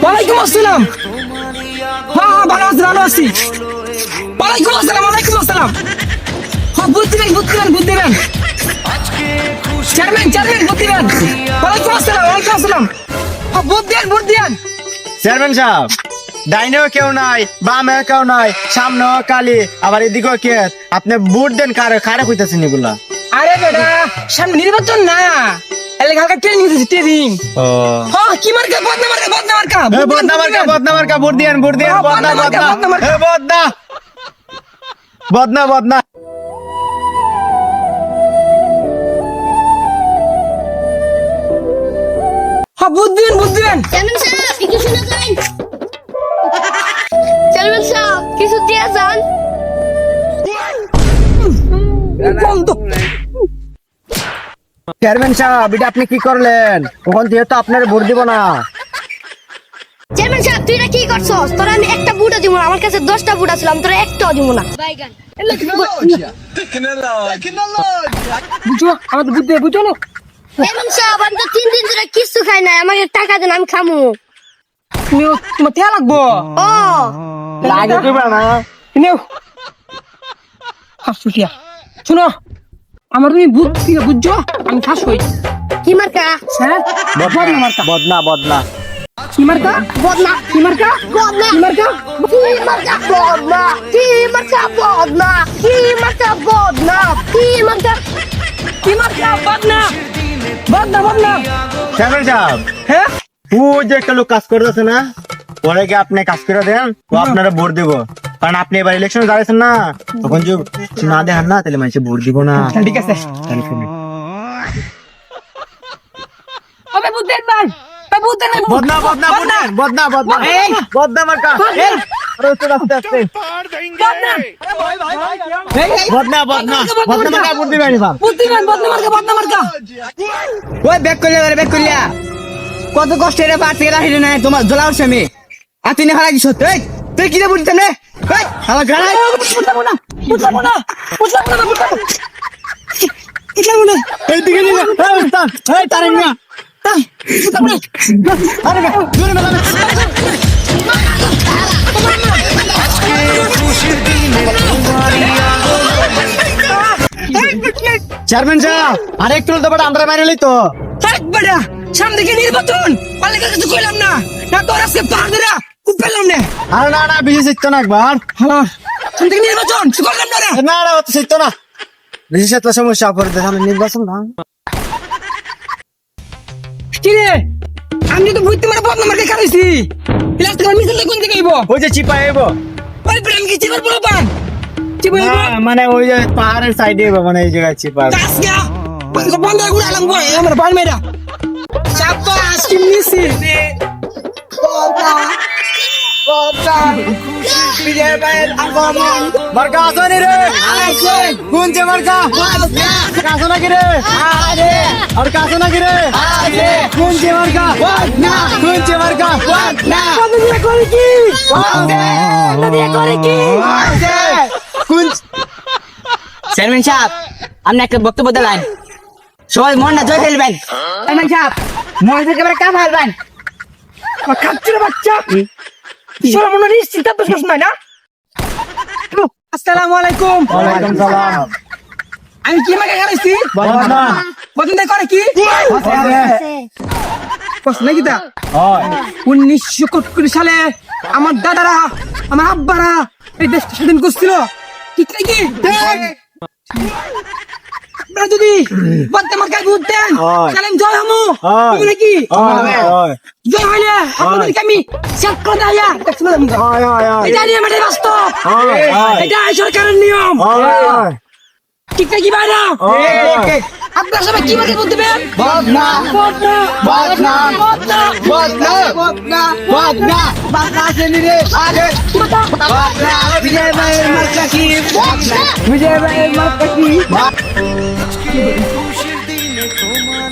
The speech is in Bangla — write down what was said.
ওয়ালাইকুম আসসালাম। হ্যাঁ ভালো আছি ভালো আছি। ওয়ালাইকুম আসসালাম ওয়ালাইকুম আসসালাম। হ্যাঁ বুঝ দিবেন চেয়ারম্যান বুঝ দিবেন। ওয়ালাইকুম আসসালাম। হ্যাঁ ভোট দেন। চেয়ারম্যান সাহেব, ডাইনেও কেউ নাই, বামেও কেউ নাই, সামনেও কালি, আবার এদিকেও কে? আপনি ভোট দেন কারে? কারে কইতাছেন এগুলা? আরে বেটা সামনে নির্বাচন না, এলে হালকা ট্রেনিং দিতেছি ট্রেনিং। ও হ্যাঁ কি মার্কা বদনা মার্কা বদনা মার্কা ভোট দিয়েন বদনা বদনা। হ্যাঁ বুঝ দিবেন। চেয়ারম্যান সাহেব কিছু শুনে যান। চেয়ারম্যান সাহেব কিছু দিয়ে যান। চেয়ারম্যান সাহেব, এটা আপনি কি করলেন? ওখান থেকে তো আপনার ভোট দিব না। চেয়ারম্যান সাহেব তুই এটা কি করছস? তোরা আমি একটা বুটা দিব না, আমার কাছে 10টা বুট ছিল, আমি তোরা একটাও দিব না। বাইগান বুঝো আমাদের বুঝো না। চেয়ারম্যান সাহেব আমি তো 3 দিন ধরে কিছু খাই না, আমাকে টাকা দেন আমি খামু। তোমার তেল লাগবো। ও লাগে দিবা না? নেও হাসুটিয়া শুনো, আমার তুমি বুঝছো আমি খাস হই। কি মার্কা? হ্যাঁ বদনা মার্কা। বদনা কি মার্কা? বদনা কি মার্কা? বদনা কি মার্কা? কি মার্কা? বদনা কি মার্কা? বদনা কি মার্কা? বদনা কি মার্কা? কি মার্কা? বদনা। চেয়ারম্যান সাহেব, হ্যাঁ ও যে একটা লোক কাজ করতেছে না, পরে গিয়ে আপনি কাজ করে দেন, ও আপনারা ভোট দিব। কারণ আপনি এবার ইলেকশনে দাঁড়াইছেন না, তখন যদি না দেখান না তাহলে মানুষে ভোট দিব না। ঠিক আছে। তাহলে শুনুন। ওকে বুঝতেন ভাই বুঝতেন বদনা এই! বদনা মার্কা। এই! আরে উঠে আস্তে বদনা মার্কা ভোট দিবেন এবার। বুঝতেন বদনা মার্কা। ওই ব্যাক করলিয়া কত কষ্ট রে পার থেকে রাখি না তোমার জ্বলা উঠছে আমি আর তুই হারা দিছ তুই কি বুঝতে নে আমার গাড়াই বুঝলাম না এইদিকে নিয়ে এই তারেন না আরে না জোরে মেলা চেয়ারম্যান সাহেব, আরেকটু তো বড় আমরা মাইরে লই তো। থাক বেটা সামনে থেকে নির্বাচন পালে কিছু কইলাম না তোর আজকে পাগরা খুব পেলাম না। আরে না বেশি শিখতো না একবার। হ্যাঁ সামনে থেকে নির্বাচন কি করলাম না রে। না অত শিখতো না, বেশি শিখতো সমস্যা করে সামনে নির্বাচন না। কি রে আমি তো বুঝতে মারা বদনা মার্কা খাইছি লাস্ট করে মিছিল কোন দিকে আইবো? ওই যে চিপা আইবো। ওই প্রেম কি চিবার বড় পান চিবা আইবো মানে ওই যে পাহাড়ের সাইডে মানে এই জায়গায় চিপা। কাসগা বন্ধ করে আলাম গো আমার বান মেরা শাবাশ কি মিছিল বিজয় ভাইয়ের আগমন মার্কা আসনি রে কোন যে মার্কা কাছো নাকি রে আর কাছো নাকি রে কোন যে মার্কা কোন যে মার্কা বদনা করে কি কোন চেয়ারম্যান সাহেব আপনি একটা বক্তব্য দিলেন সবাই মন না জয় ফেলবেন চেয়ারম্যান সাহেব মন থেকে এবার কাম হারবেন খাচ্ছি রে বাচ্চা সরা মনে নিস চিন্তা তো শেষ নাই না। আসসালামু আলাইকুম। ওয়ালাইকুম সালাম। আমি কি মাকে খাইছি বদনা বদনা করে কি কষ্ট নাকি তা হয় 1971 সালে আমার দাদারা আমার আব্বারা এই দেশটা স্বাধীন করছিল ঠিক নাকি? আপনারা যদি বদনা মার্কায় ভোট দেন হয়। তাহলে আমি জয় হমু হয়। তুমি নাকি হয় জয় হইলে আপনাদেরকে আমি শেষ করে দেয়া দেখছো না আমি এটা নিয়ে আমাদের বাস্তব এটা সরকারের নিয়ম ঠিক নাকি ভাইরা? আপনারা সবাই কি মার্কায় ভোট দিবেন? বদনা বদনা বদনা আসেনি রে আগে বিজয় ভাইয়ের মার্কা কি বিজয় ভাইয়ের মার্কা কি খুশির দিনে তোমার